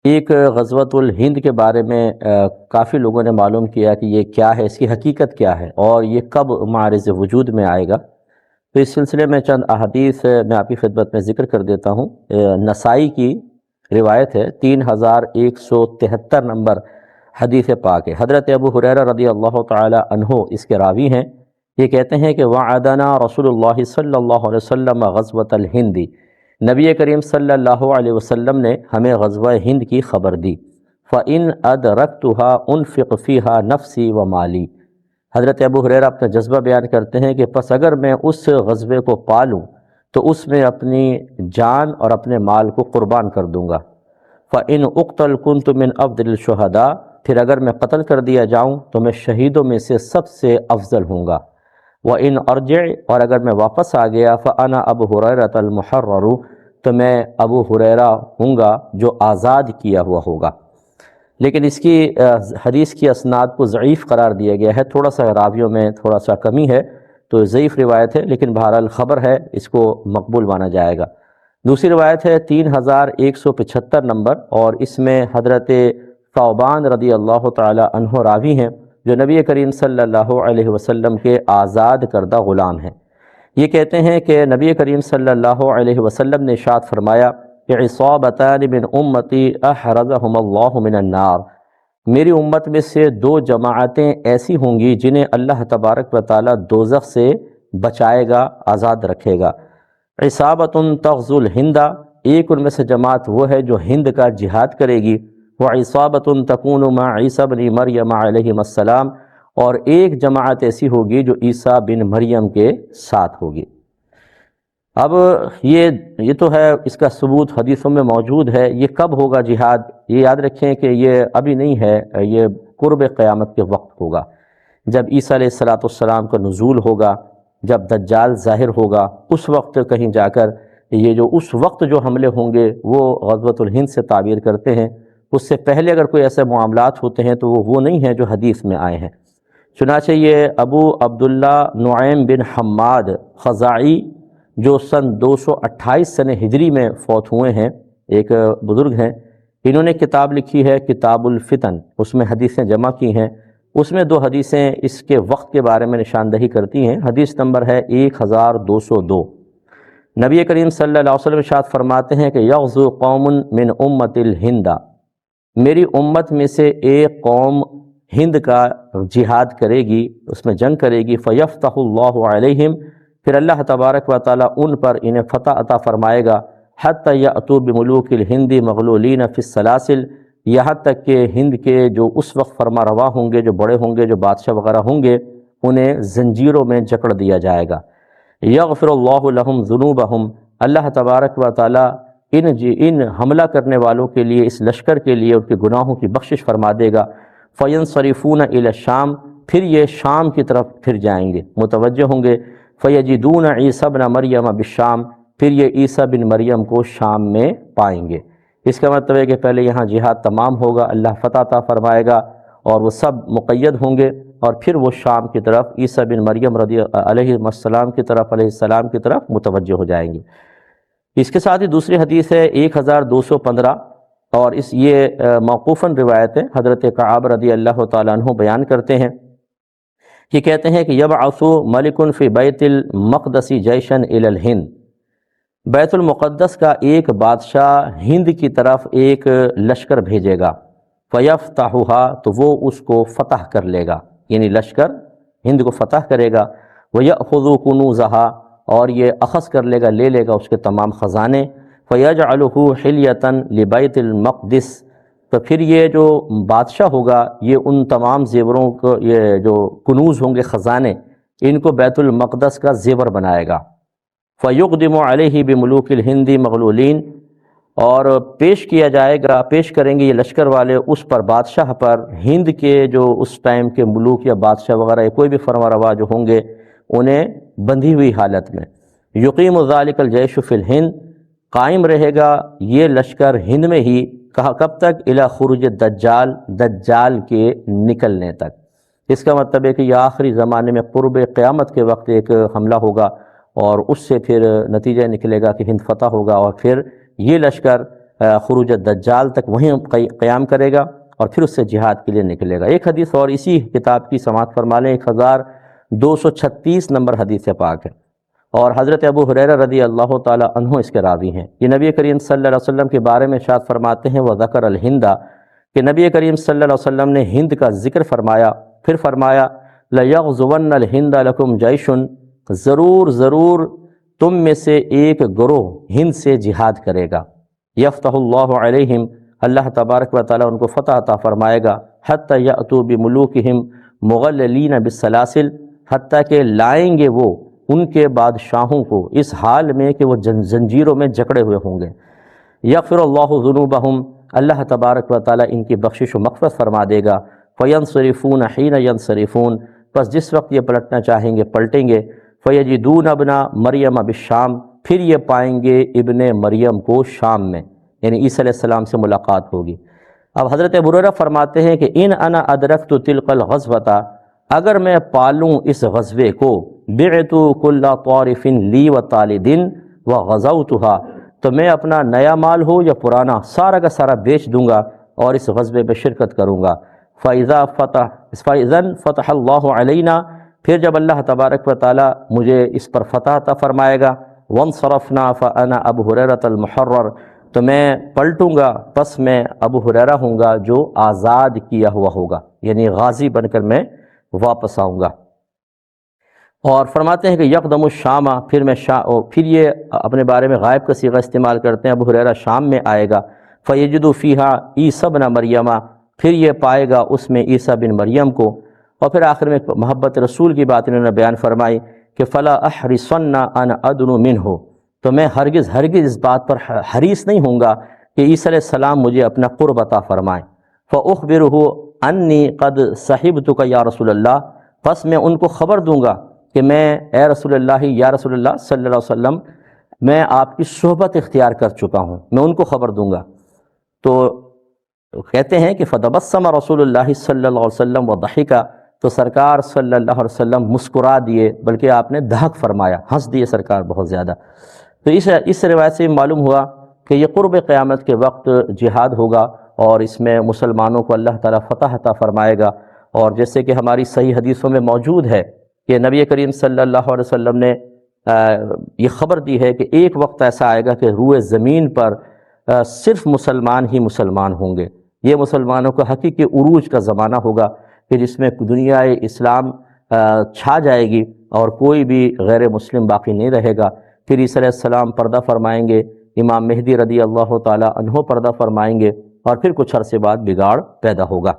ایک غزوۃ الہند کے بارے میں کافی لوگوں نے معلوم کیا کہ یہ کیا ہے، اس کی حقیقت کیا ہے اور یہ کب معرض وجود میں آئے گا۔ تو اس سلسلے میں چند احادیث میں آپ کی خدمت میں ذکر کر دیتا ہوں۔ نسائی کی روایت ہے، 3173 نمبر حدیث پاک ہے۔ حضرت ابو ہریرہ رضی اللہ تعالی عنہ اس کے راوی ہیں۔ یہ کہتے ہیں کہ وعدنا رسول اللہ صلی اللہ علیہ وسلم غزوۃ الہند، نبی کریم صلی اللہ علیہ وسلم نے ہمیں غزوہ ہند کی خبر دی۔ فَإِنْ أَدْرَكْتُهَا أُنْفِقْ فِيهَا نَفْسِي وَمَالِي۔ حضرت ابو ہریرہ اپنا جذبہ بیان کرتے ہیں کہ پس اگر میں اس غزوے کو پالوں تو اس میں اپنی جان اور اپنے مال کو قربان کر دوں گا۔ فَإِنْ أُقْتَلْ كُنْتُ مِنْ أَفْضَلِ الشُّهَدَاءِ، پھر اگر میں قتل کر دیا جاؤں تو میں شہیدوں میں سے سب سے افضل ہوں گا۔ وَإِنْ أَرْجِعْ، اور اگر میں واپس آ گیا، فَأَنَا أَبُو هُرَيْرَةَ الْمُحَرَّرُ، تو میں ابو ہریرہ ہوں گا جو آزاد کیا ہوا ہوگا۔ لیکن اس کی حدیث کی اسناد کو ضعیف قرار دیا گیا ہے، تھوڑا سا راویوں میں تھوڑا سا کمی ہے، تو ضعیف روایت ہے، لیکن بہرحال خبر ہے، اس کو مقبول مانا جائے گا۔ دوسری روایت ہے 3175 نمبر، اور اس میں حضرت ثوبان رضی اللہ تعالی عنہ راوی ہیں، جو نبی کریم صلی اللہ علیہ وسلم کے آزاد کردہ غلام ہیں۔ یہ کہتے ہیں کہ نبی کریم صلی اللہ علیہ وسلم نے ارشاد فرمایا کہ عصابتان من امتی احرزہم اللہ من النار، میری امت میں سے دو جماعتیں ایسی ہوں گی جنہیں اللہ تبارک و تعالی دوزخ سے بچائے گا، آزاد رکھے گا۔ عصابۃ تغزو الہند، ایک ان میں سے جماعت وہ ہے جو ہند کا جہاد کرے گی۔ وعصابۃ تکون مع عیسیٰ بن مریم علیہ السلام، اور ایک جماعت ایسی ہوگی جو عیسیٰ بن مریم کے ساتھ ہوگی۔ اب یہ تو ہے، اس کا ثبوت حدیثوں میں موجود ہے۔ یہ کب ہوگا جہاد؟ یہ یاد رکھیں کہ یہ ابھی نہیں ہے، یہ قرب قیامت کے وقت ہوگا، جب عیسیٰ علیہ السلام کا نزول ہوگا، جب دجال ظاہر ہوگا، اس وقت کہیں جا کر یہ جو اس وقت جو حملے ہوں گے وہ غزوۃ الہند سے تعبیر کرتے ہیں۔ اس سے پہلے اگر کوئی ایسے معاملات ہوتے ہیں تو وہ نہیں ہیں جو حدیث میں آئے ہیں۔ چنانچہ یہ ابو عبداللہ نعیم بن حماد خزاعی، جو سن 228 سن ہجری میں فوت ہوئے ہیں، ایک بزرگ ہیں، انہوں نے کتاب لکھی ہے کتاب الفتن، اس میں حدیثیں جمع کی ہیں۔ اس میں دو حدیثیں اس کے وقت کے بارے میں نشاندہی کرتی ہیں۔ حدیث نمبر ہے 1202۔ نبی کریم صلی اللہ علیہ وسلم ارشاد فرماتے ہیں کہ یغزو قوم من امت الہند، میری امت میں سے ایک قوم ہند کا جہاد کرے گی، اس میں جنگ کرے گی۔ فیفتح اللہ علیہم، پھر اللہ تبارک و تعالیٰ ان پر انہیں فتح عطا فرمائے گا۔ حتی یأتوا بملوک الہند مغلولین فی السلاسل، یہاں تک کہ ہند کے جو اس وقت فرما روا ہوں گے، جو بڑے ہوں گے، جو بادشاہ وغیرہ ہوں گے، انہیں زنجیروں میں جکڑ دیا جائے گا۔ یغفر اللہ لہم ذنوبہم، اللہ تبارک و تعالیٰ ان حملہ کرنے والوں کے لیے، اس لشکر کے لیے ان کے گناہوں کی بخشش فرما دے گا۔ فینصرفون الی الشام، پھر یہ شام کی طرف پھر جائیں گے، متوجہ ہوں گے۔ فیجدون عیسیٰ بن مریم بالشام، پھر یہ عیسیٰ بن مریم کو شام میں پائیں گے۔ اس کا مطلب ہے کہ پہلے یہاں جہاد تمام ہوگا، اللہ فتح عطا فرمائے گا اور وہ سب مقید ہوں گے، اور پھر وہ شام کی طرف عیسیٰ بن مریم علیہ السلام کی طرف متوجہ ہو جائیں گے۔ اس کے ساتھ ہی دوسری حدیث ہے 1215، اور یہ موقوفاً روایت ہے، حضرت کعب رضی اللہ تعالیٰ عنہ بیان کرتے ہیں، یہ کہتے ہیں کہ یبعث ملک فی بیت المقدس جیشا الی الہند، بیت المقدس کا ایک بادشاہ ہند کی طرف ایک لشکر بھیجے گا۔ فیفتحها، تو وہ اس کو فتح کر لے گا، یعنی لشکر ہند کو فتح کرے گا۔ ویأخذ کنوزها، اور یہ اخذ کر لے گا، لے لے گا اس کے تمام خزانے۔ فیجعلہ حلیۃ لبیت المقدس، تو پھر یہ جو بادشاہ ہوگا یہ ان تمام زیوروں کو، یہ جو کنوز ہوں گے، خزانے، ان کو بیت المقدس کا زیور بنائے گا۔ فیقدم علیہ بملوک الہند مغلولین، اور پیش کیا جائے گا، پیش کریں گے یہ لشکر والے اس پر، بادشاہ پر، ہند کے جو اس ٹائم کے ملوک یا بادشاہ وغیرہ یا کوئی بھی فرما روا جو ہوں گے، انہیں بندھی ہوئی حالت میں۔ یقیم ذلک الجیش فی الہند، قائم رہے گا یہ لشکر ہند میں ہی، کہا کب تک؟ الی خروج الدجال، دجال کے نکلنے تک۔ اس کا مطلب ہے کہ یہ آخری زمانے میں قرب قیامت کے وقت ایک حملہ ہوگا، اور اس سے پھر نتیجہ نکلے گا کہ ہند فتح ہوگا، اور پھر یہ لشکر خروج دجال تک وہیں قیام کرے گا اور پھر اس سے جہاد کے لیے نکلے گا۔ ایک حدیث اور اسی کتاب کی سماعت فرما لیں، 1236 نمبر حدیث پاک ہے، اور حضرت ابو ہریرہ رضی اللہ تعالی عنہ اس کے راوی ہیں۔ یہ نبی کریم صلی اللہ علیہ وسلم کے بارے میں ارشاد فرماتے ہیں، وذکر الہند، کہ نبی کریم صلی اللہ علیہ وسلم نے ہند کا ذکر فرمایا، پھر فرمایا لَيَغْزُوَنَّ الْهِنْدَ لَكُمْ جَيْشٌ، ضرور تم میں سے ایک گروہ ہند سے جہاد کرے گا، یفتح اللہ علیہم، اللہ تبارک و تعالیٰ ان کو فتح عطا فرمائے گا، حتی یأتوا بملوکہم مغللین بالسلاسل، حتیٰ کہ لائیں گے وہ ان کے بادشاہوں کو اس حال میں کہ وہ زنجیروں میں جکڑے ہوئے ہوں گے۔ یغفر اللہ ذنوبہم، اللہ تبارک و تعالیٰ ان کی بخشش و مغفرت فرما دے گا، فینصرفون حین ینصرفون، بس جس وقت یہ پلٹنا چاہیں گے پلٹیں گے، فیجدون ابن مریم بالشام، پھر یہ پائیں گے ابن مریم کو شام میں، یعنی عیسیٰ علیہ السلام سے ملاقات ہوگی۔ اب حضرت ابو ہریرہ فرماتے ہیں کہ ان انا ادرکت تلک الغزوۃ، اگر میں پالوں اس غزوے کو، بعت کل طارف لی و طالد وغزوتها، تو میں اپنا نیا مال ہو یا پرانا سارا کا سارا بیچ دوں گا اور اس غزوے پہ شرکت کروں گا۔ فَإِذًا فتح اللہ علینا، پھر جب اللہ تبارک و تعالیٰ مجھے اس پر فتح عطا فرمائے گا، وانصرفنا فانا ابو ہریرۃ المحرر، تو میں پلٹوں گا، پس میں ابو ہریرہ ہوں گا جو آزاد کیا ہوا ہوگا، یعنی غازی بن کر میں واپس آؤں گا۔ اور فرماتے ہیں کہ یقدم الشام، پھر یہ اپنے بارے میں غائب کا صیغہ استعمال کرتے ہیں، ابو ہریرہ شام میں آئے گا، فیجد فیہا عیسیٰ بن مریم، پھر یہ پائے گا اس میں عیسیٰ بن مریم کو۔ اور پھر آخر میں محبت رسول کی بات انہوں نے بیان فرمائی کہ فلا احرصن ان ادنو منہ، تو میں ہرگز اس بات پر حریص نہیں ہوں گا کہ عیسیٰ علیہ السلام مجھے اپنا قرب عطا فرمائیں۔ فاخبرہ انی قد صحبتک یا رسول اللہ، پس میں ان کو خبر دوں گا کہ میں اے رسول اللہ، یا رسول اللہ صلی اللہ علیہ وسلم، میں آپ کی صحبت اختیار کر چکا ہوں، میں ان کو خبر دوں گا۔ تو کہتے ہیں کہ فتبسم رسول اللہ صلی اللہ علیہ وسلم وضحک، تو سرکار صلی اللہ علیہ وسلم مسکرا دیے، بلکہ آپ نے دھک فرمایا، ہنس دیے سرکار بہت زیادہ۔ تو اس روایت سے معلوم ہوا کہ یہ قرب قیامت کے وقت جہاد ہوگا، اور اس میں مسلمانوں کو اللہ تعالیٰ فتح عطا فرمائے گا۔ اور جیسے کہ ہماری صحیح حدیثوں میں موجود ہے کہ نبی کریم صلی اللہ علیہ وسلم نے یہ خبر دی ہے کہ ایک وقت ایسا آئے گا کہ روئے زمین پر صرف مسلمان ہی مسلمان ہوں گے۔ یہ مسلمانوں کا حقیقی عروج کا زمانہ ہوگا کہ جس میں دنیا اسلام چھا جائے گی اور کوئی بھی غیر مسلم باقی نہیں رہے گا۔ پھر عیسیٰ علیہ السلام پردہ فرمائیں گے، امام مہدی رضی اللہ تعالی عنہ پردہ فرمائیں گے، اور پھر کچھ عرصے بعد بگاڑ پیدا ہوگا۔